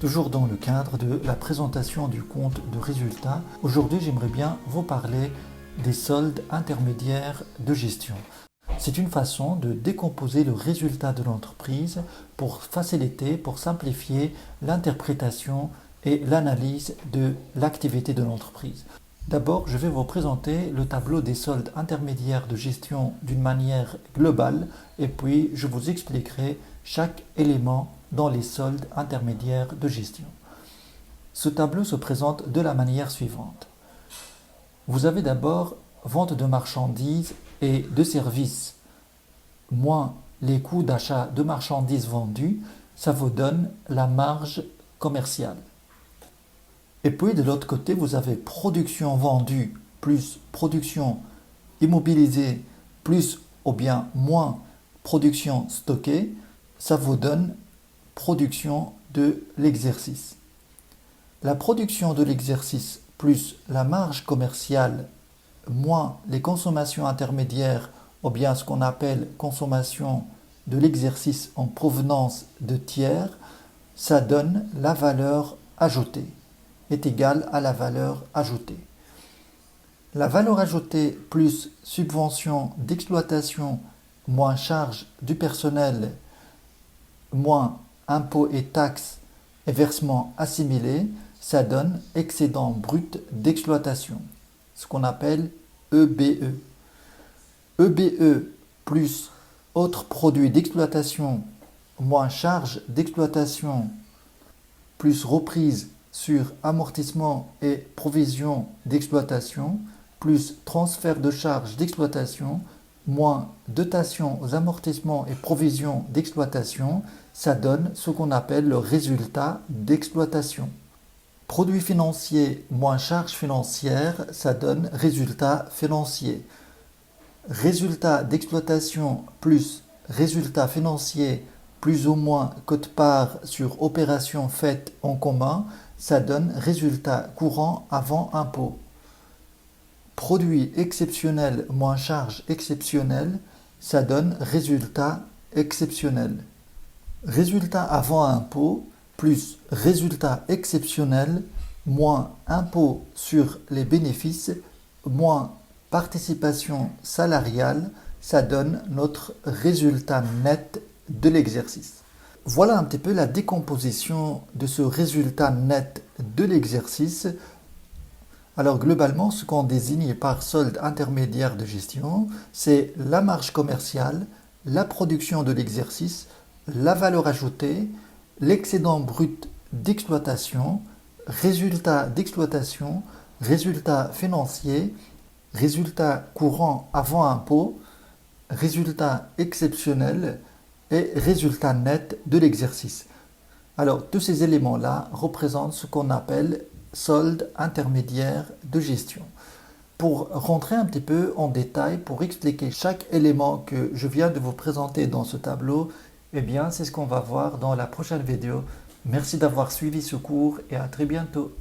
Toujours dans le cadre de la présentation du compte de résultat, aujourd'hui j'aimerais bien vous parler des soldes intermédiaires de gestion. C'est une façon de décomposer le résultat de l'entreprise pour faciliter, pour simplifier l'interprétation et l'analyse de l'activité de l'entreprise. D'abord, je vais vous présenter le tableau des soldes intermédiaires de gestion d'une manière globale et puis je vous expliquerai chaque élément dans les soldes intermédiaires de gestion. Ce tableau se présente de la manière suivante. Vous avez d'abord vente de marchandises et de services moins les coûts d'achat de marchandises vendues, ça vous donne la marge commerciale. Et puis de l'autre côté, vous avez production vendue plus production immobilisée plus ou bien moins production stockée, ça vous donne production de l'exercice. La production de l'exercice plus la marge commerciale moins les consommations intermédiaires ou bien ce qu'on appelle consommation de l'exercice en provenance de tiers, ça donne la valeur ajoutée, est égale à la valeur ajoutée. La valeur ajoutée plus subvention d'exploitation moins charge du personnel moins impôts et taxes et versements assimilés, ça donne excédent brut d'exploitation, ce qu'on appelle EBE. EBE plus autres produits d'exploitation moins charge d'exploitation plus reprise sur amortissement et provision d'exploitation plus transfert de charges d'exploitation moins dotation aux amortissements et provisions d'exploitation, ça donne ce qu'on appelle le résultat d'exploitation. Produit financier moins charge financière, ça donne résultat financier. Résultat d'exploitation plus résultat financier plus ou moins quote-part sur opération faite en commun, ça donne résultat courant avant impôt. Produit exceptionnel moins charge exceptionnelle, ça donne résultat exceptionnel. Résultat avant impôt plus résultat exceptionnel moins impôt sur les bénéfices moins participation salariale, ça donne notre résultat net de l'exercice. Voilà un petit peu la décomposition de ce résultat net de l'exercice. Alors globalement, ce qu'on désigne par solde intermédiaire de gestion, c'est la marge commerciale, la production de l'exercice, la valeur ajoutée, l'excédent brut d'exploitation, résultat d'exploitation, résultat financier, résultat courant avant impôt, résultat exceptionnel et résultat net de l'exercice. Alors tous ces éléments-là représentent ce qu'on appelle solde intermédiaire de gestion. Pour rentrer un petit peu en détail, pour expliquer chaque élément que je viens de vous présenter dans ce tableau, eh bien c'est ce qu'on va voir dans la prochaine vidéo. Merci d'avoir suivi ce cours et à très bientôt.